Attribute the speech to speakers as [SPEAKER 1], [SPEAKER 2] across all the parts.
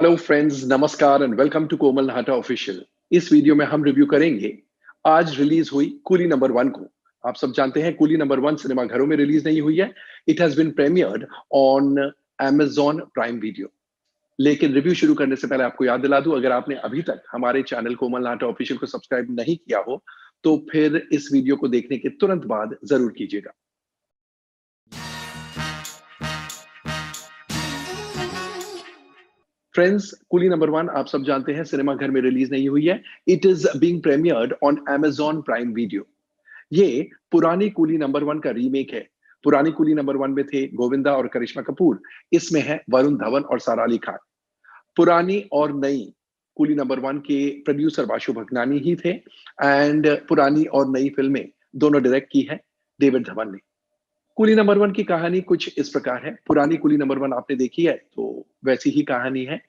[SPEAKER 1] Hello friends, नमस्कार and welcome to Komal Nahta official. इस video में हम रिव्यू करेंगे आज रिलीज हुई कूली नंबर वन को। आप सब जानते हैं कूली नंबर वन सिनेमा घरों में रिलीज नहीं हुई है। It has been premiered on Amazon prime video. लेकिन रिव्यू शुरू करने से पहले आपको याद दिला दूं, अगर आपने अभी तक हमारे चैनल कोमल नाहटा ऑफिशियल को सब्सक्राइब नहीं किया हो तो फिर इस वीडियो को देखने के तुरंत बाद जरूर कीजिएगा। फ्रेंड्स, कूली नंबर वन आप सब जानते हैं सिनेमा घर में रिलीज नहीं हुई है। It is being premiered on Amazon prime video. ये पुरानी कूली नंबर वन का रीमेक है। पुरानी कूली नंबर वन में थे गोविंदा और करिश्मा कपूर। इसमें है वरुण धवन और सारा अली खान। पुरानी और नई कूली नंबर वन के प्रोड्यूसर वाशु भगनानी ही थे एंड पुरानी और नई फिल्में दोनों डायरेक्ट की है डेविड धवन ने। कूली नंबर वन की कहानी कुछ इस प्रकार है। पुरानी कूली नंबर वन आपने देखी है तो वैसी ही कहानी है।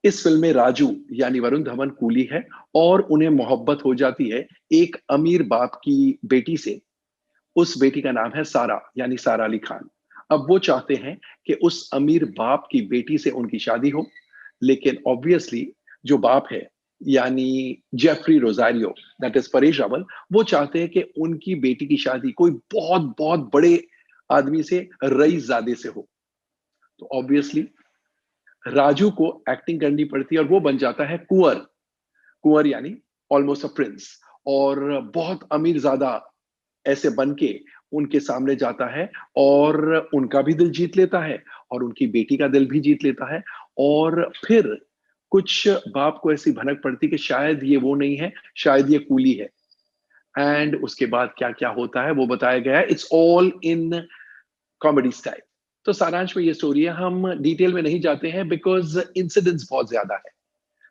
[SPEAKER 1] इस फिल्म में राजू यानी वरुण धवन कूली है और उन्हें मोहब्बत हो जाती है एक अमीर बाप की बेटी से। उस बेटी का नाम है सारा यानी सारा अली खान। अब वो चाहते हैं कि उस अमीर बाप की बेटी से उनकी शादी हो, लेकिन ऑब्वियसली जो बाप है यानी Jeffrey Rosario, that is Paresh Rawal, वो चाहते हैं कि उनकी बेटी की शादी कोई बहुत बहुत बड़े आदमी से, रईसजादे से हो। तो ऑब्वियसली राजू को एक्टिंग करनी पड़ती है और वो बन जाता है कुंवर। कुंवर यानी ऑलमोस्ट अ प्रिंस, और बहुत अमीर ज्यादा ऐसे बन के उनके सामने जाता है और उनका भी दिल जीत लेता है और उनकी बेटी का दिल भी जीत लेता है। और फिर कुछ बाप को ऐसी भनक पड़ती कि शायद ये वो नहीं है, शायद ये कूली है। एंड उसके बाद क्या क्या होता है वो बताया गया है। It's all in comedy style. तो सारांश में ये स्टोरी है। हम डिटेल में नहीं जाते हैं बिकॉज इंसिडेंट्स बहुत ज्यादा है।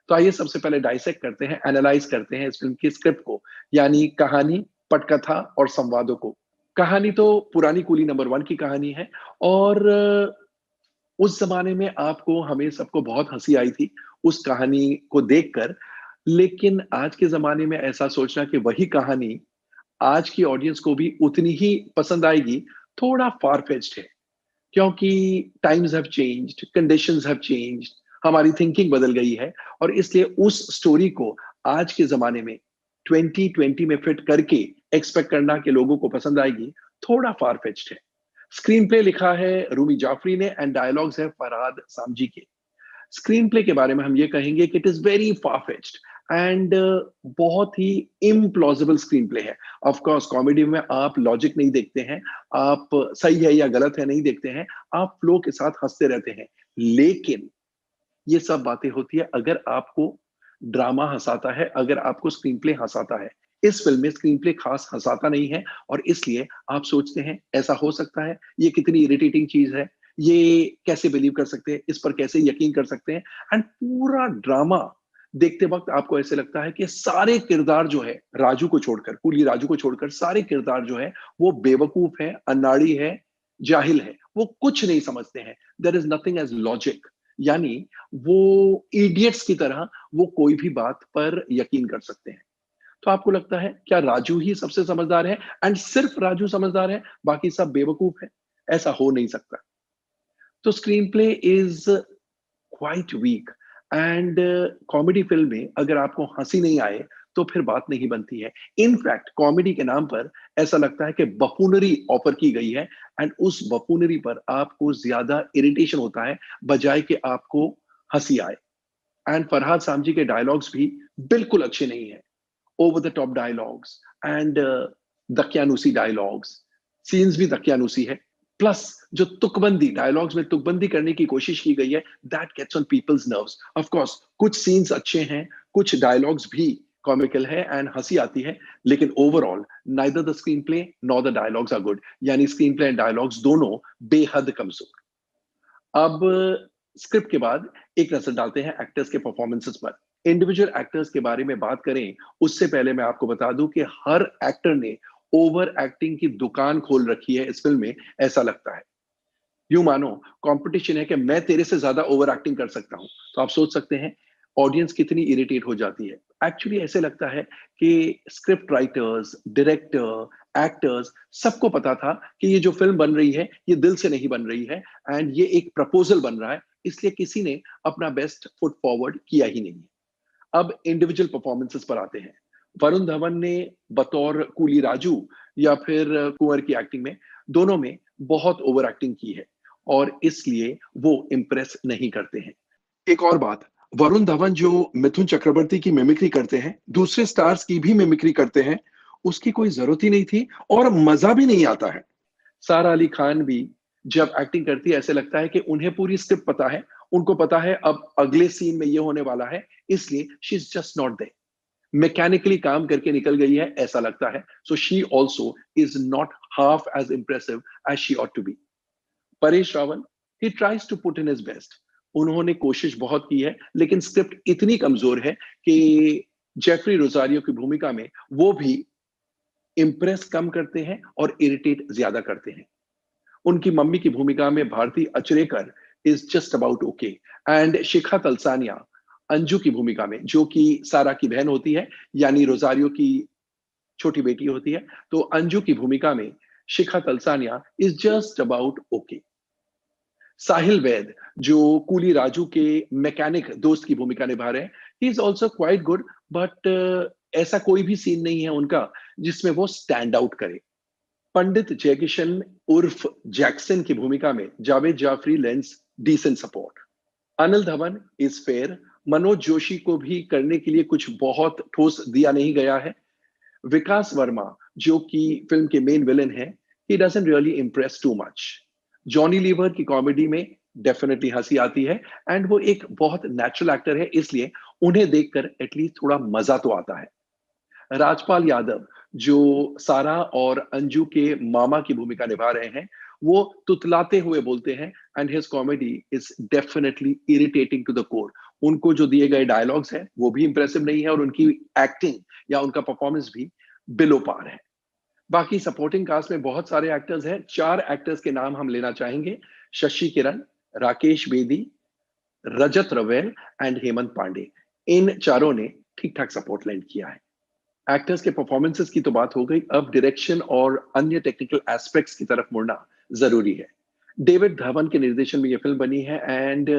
[SPEAKER 1] तो आइए सबसे पहले डाइसेक्ट करते हैं, एनालाइज करते हैं इस फिल्म की स्क्रिप्ट को, यानी कहानी, पटकथा और संवादों को। कहानी तो पुरानी कूली नंबर वन की कहानी है और उस जमाने में आपको हमें सबको बहुत हंसी आई थी उस कहानी को देखकर। लेकिन आज के जमाने में ऐसा सोचना कि वही कहानी आज की ऑडियंस को भी उतनी ही पसंद आएगी, थोड़ा फार फेच्ड है। क्योंकि times have changed, conditions have changed, हमारी थिंकिंग बदल गई है और इसलिए उस स्टोरी को आज के जमाने में 2020 में फिट करके एक्सपेक्ट करना कि लोगों को पसंद आएगी, थोड़ा फार फेच्ड है। स्क्रीन प्ले लिखा है रूमी जाफरी ने एंड डायलॉग्स है फरहाद सामजी के। स्क्रीन प्ले के बारे में हम ये कहेंगे कि it is very far fetched and बहुत ही इम्प्लॉजिबल स्क्रीन प्ले है। ऑफ कोर्स कॉमेडी में आप लॉजिक नहीं देखते हैं, आप सही है या गलत है नहीं देखते हैं, आप फ्लो के साथ हंसते रहते हैं। लेकिन ये सब बातें होती है अगर आपको ड्रामा हंसाता है, अगर आपको स्क्रीन प्ले हंसाता है। इस फिल्म में स्क्रीन प्ले खास हंसाता नहीं है और इसलिए आप सोचते हैं ऐसा हो सकता है, ये कितनी इरिटेटिंग चीज है, ये कैसे बिलीव कर सकते हैं, इस पर कैसे यकीन कर सकते हैं। एंड पूरा ड्रामा देखते वक्त आपको ऐसे लगता है कि सारे किरदार जो है राजू को छोड़कर, कूली राजू को छोड़कर सारे किरदार जो है वो बेवकूफ है, अनाड़ी है, जाहिल है, वो कुछ नहीं समझते हैं। There is nothing as logic, यानी वो इडियट्स की तरह वो कोई भी बात पर यकीन कर सकते हैं। तो आपको लगता है क्या राजू ही सबसे समझदार है एंड सिर्फ राजू समझदार है, बाकी सब बेवकूफ है? ऐसा हो नहीं सकता। तो screenplay is quite weak and comedy film में अगर आपको हंसी नहीं आए तो फिर बात नहीं बनती है। इनफैक्ट कॉमेडी के नाम पर ऐसा लगता है कि बफूनरी ऑफर की गई है एंड उस बफूनरी पर आपको ज्यादा इरिटेशन होता है बजाय कि आपको हंसी आए। एंड फरहाद सामजी के डायलॉग्स भी बिल्कुल अच्छे नहीं है। Over the top dialogues and दकियानूसी डायलॉग्स, सीन्स भी दकियानूसी है। प्लस जो तुकबंदी, डायलॉग्स में तुकबंदी करने की कोशिश की गई है, that gets on people's nerves. Of course कुछ सीन्स अच्छे हैं, कुछ डायलॉग्स भी कॉमिकल है एंड हंसी आती है, लेकिन overall neither the screenplay nor the dialogues are good, यानी स्क्रीन प्ले एंड डायलॉग्स दोनों बेहद कमजोर। अब स्क्रिप्ट के बाद एक नजर डालते हैं एक्टर्स के परफॉर्मेंसेस पर। इंडिविजुअल एक्टर्स के बारे में बात करें उससे पहले मैं आपको बता दूं कि हर एक्टर ने ओवर एक्टिंग की दुकान खोल रखी है इस फिल्म में, ऐसा लगता है। यूं मानो कंपटीशन है कि मैं तेरे से ज्यादा ओवर एक्टिंग कर सकता हूं। तो आप सोच सकते हैं ऑडियंस कितनी इरिटेट हो जाती है। एक्चुअली ऐसे लगता है कि स्क्रिप्ट राइटर्स, डायरेक्टर, एक्टर्स सबको पता था कि ये जो फिल्म बन रही है ये दिल से नहीं बन रही है एंड ये एक प्रपोजल बन रहा है, इसलिए किसी ने अपना बेस्ट फुट फॉरवर्ड किया ही नहीं। अब इंडिविजुअल परफॉर्मेंसेस पर आते हैं। वरुण धवन ने बतौर कूली राजू या फिर कुंवर की एक्टिंग में, दोनों में बहुत ओवर एक्टिंग की है और इसलिए वो इम्प्रेस नहीं करते हैं। एक और बात, वरुण धवन जो मिथुन चक्रवर्ती की मिमिक्री करते हैं, दूसरे स्टार्स की भी मिमिक्री करते हैं, उसकी कोई जरूरत ही नहीं थी और मजा भी नहीं आता है। सारा अली खान भी जब एक्टिंग करती है ऐसे लगता है कि उन्हें पूरी स्क्रिप्ट पता है, उनको पता है अब अगले सीन में ये होने वाला है, इसलिए she is just not there. Mechanically काम करके निकल गई है ऐसा लगता है। So she also is not half as impressive as she ought to be. Paresh Rawal, he tries to put in his best. उन्होंने कोशिश बहुत की है, लेकिन स्क्रिप्ट इतनी कमजोर है कि जेफरी रोजारियो की भूमिका में वो भी इंप्रेस कम करते हैं और इरिटेट ज्यादा करते हैं। उनकी मम्मी की भूमिका में Bharati Achrekar is just about okay, and Shikha Talsania Anju की भूमिका में, जो कि सारा की बहन होती है, यानी रोजारियो की छोटी बेटी होती है, तो अंजू की भूमिका में Shikha Talsania is just about okay. Sahil Vaid जो कूली राजू के मैकेनिक दोस्त की भूमिका निभा रहे हैं, he is also quite good, but ऐसा कोई भी सीन नहीं है उनका जिसमें वो स्टैंड आउट करे। पंडित जयकिशन उर्फ जैक्सन की भूमिका में Javed Jaffrey lends decent support. Anil Dhawan is fair, Manoj Joshi को भी करने के लिए कुछ बहुत ठोस दिया नहीं गया है। विकास वर्मा जो कि फिल्म के मेन विलेन है, he doesn't really impress too much. Johnny Lever की कॉमेडी में डेफिनेटली हंसी आती है, एंड वो एक बहुत नेचुरल एक्टर है, इसलिए उन्हें देखकर एटलीस्ट थोड़ा मजा तो आता है। राजपाल यादव जो सारा और अंजू के मामा की भूमिका निभा रहे हैं, वो तुतलाते हुए बोलते हैं, and his comedy is definitely irritating to the core. उनको जो दिए गए डायलॉग्स हैं वो भी इंप्रेसिव नहीं है और उनकी एक्टिंग या उनका परफॉर्मेंस भी बिलो पार है। बाकी सपोर्टिंग कास्ट में बहुत सारे एक्टर्स हैं। 4 एक्टर्स के नाम हम लेना चाहेंगे: शशि किरण, राकेश बेदी, रजत रवेल एंड हेमंत पांडे। इन चारों ने ठीक ठाक सपोर्ट लैंड किया है। एक्टर्स के परफॉर्मेंसेस की तो बात हो गई, अब डायरेक्शन और अन्य टेक्निकल एस्पेक्ट्स की तरफ मुड़ना जरूरी है। डेविड धवन के निर्देशन में यह फिल्म बनी है, एंड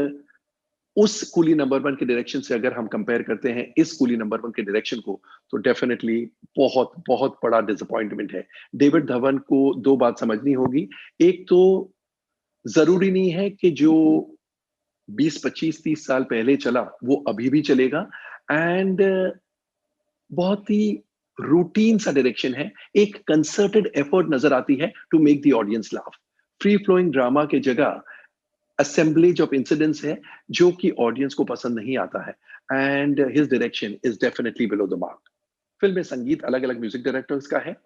[SPEAKER 1] उस कूली नंबर 1 के डायरेक्शन से अगर हम कंपेयर करते हैं इस कूली नंबर 1 के डायरेक्शन को, तो डेफिनेटली बहुत बहुत बड़ा डिसअपॉइंटमेंट है। डेविड धवन को 2 बात समझनी होगी। एक तो जरूरी नहीं है कि जो 20, 25, 30 साल पहले चला वो अभी भी चलेगा, एंड बहुत ही रूटीन सा डायरेक्शन है। एक कंसर्टेड एफर्ट नजर आती है to make the audience laugh. Free flowing drama के जगह असेंबलेज ऑफ इंसिडेंट्स है जो कि ऑडियंस को पसंद नहीं आता है, and his direction is definitely below the mark. Film में संगीत अलग अलग म्यूजिक डायरेक्टर्स का है।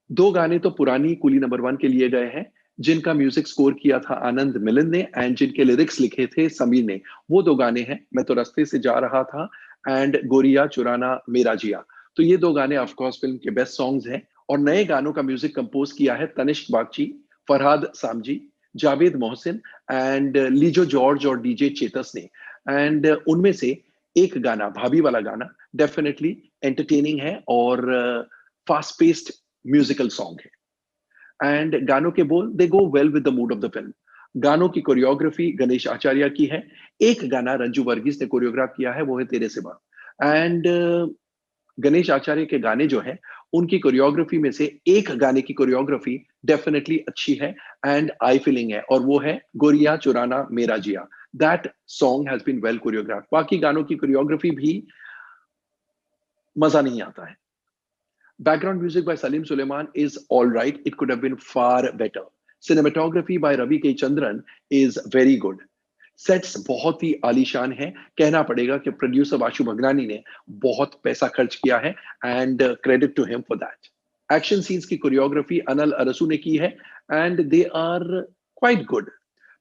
[SPEAKER 1] 2 गाने तो पुरानी कूली नंबर 1 के लिए गए हैं, जिनका म्यूजिक स्कोर किया था आनंद मिलन ने, एंड जिनके लिरिक्स लिखे थे समीर ने। वो 2 गाने हैं, मैं तो रास्ते से जा रहा था एंड गोरिया चुराना मेरा जिया। तो ये 2 गाने ऑफ कोर्स फिल्म के बेस्ट सॉन्ग्स हैं। और नए गानों का म्यूजिक कंपोज किया है तनिष्क बागची, फरहाद सामजी, जावेद मोहसिन एंड लीजो जॉर्ज और डीजे चेतस ने। एंड उनमें से एक गाना, भाभी वाला गाना, डेफिनेटली एंटरटेनिंग है और फास्ट पेस्ड म्यूजिकल सॉन्ग है। एंड गानों के बोल they go well with the mood of the film. गानों की कोरियोग्राफी गणेश आचार्य की है। एक गाना रंजू वर्गीस ने कोरियोग्राफ किया है, वो है तेरे सिवा। एंड गणेश आचार्य के गाने जो है उनकी कोरियोग्राफी में से एक गाने की कोरियोग्राफी डेफिनेटली अच्छी है एंड आई फीलिंग है, और वो है गोरिया चुराना मेरा जिया। That song has been well choreograph. बाकी गानों की कोरियोग्राफी भी मजा नहीं आता है। Background music by Salim Suleiman is all right. It could have been far better. Cinematography by Ravi K. Chandran is very good. Sets बहुत ही आलीशान है। कहना पड़ेगा कि प्रोड्यूसर वाशु भगनानी ने बहुत पैसा खर्च किया है, and credit to him for that. Action scenes की कोरियोग्राफी अनल अरसू ने की है, and they are quite good.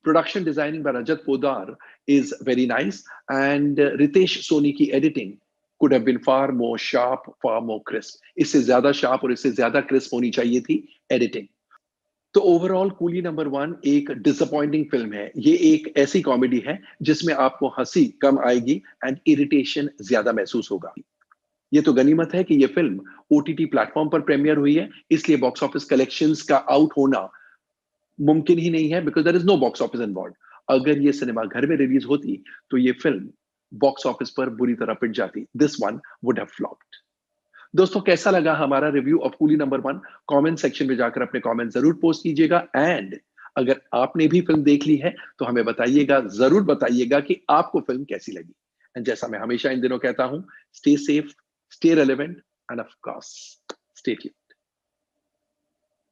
[SPEAKER 1] Production designing by Rajat Poddar is very nice, and Ritesh Soni की editing could have been far more sharp, far more crisp. इससे ज्यादा sharp और इससे ज्यादा क्रिस्प होनी चाहिए थी एडिटिंग। तो ओवरऑल कूली नंबर 1 एक डिसअपॉइंटिंग फिल्म है। ये एक ऐसी कॉमेडी है जिसमें आपको हंसी कम आएगी एंड इरिटेशन ज्यादा महसूस होगा। ये तो गनीमत है कि ये फिल्म ओटीटी प्लेटफॉर्म पर प्रीमियर हुई है, इसलिए बॉक्स ऑफिस कलेक्शंस का आउट होना मुमकिन ही नहीं है, because there is no box office involve. अगर ये सिनेमा घर में रिलीज होती तो ये फिल्म बॉक्स ऑफिस पर बुरी तरह पिट जाती। This one would have flopped. दोस्तों, कैसा लगा हमारा review of coolie number one? Comment section में जाकर अपने कमेंट जरूर पोस्ट कीजिएगा। एंड अगर आपने भी फिल्म देख ली है तो हमें बताइएगा, जरूर बताइएगा कि आपको फिल्म कैसी लगी। एंड जैसा मैं हमेशा इन दिनों कहता हूं, stay safe, stay relevant end of course stay tuned.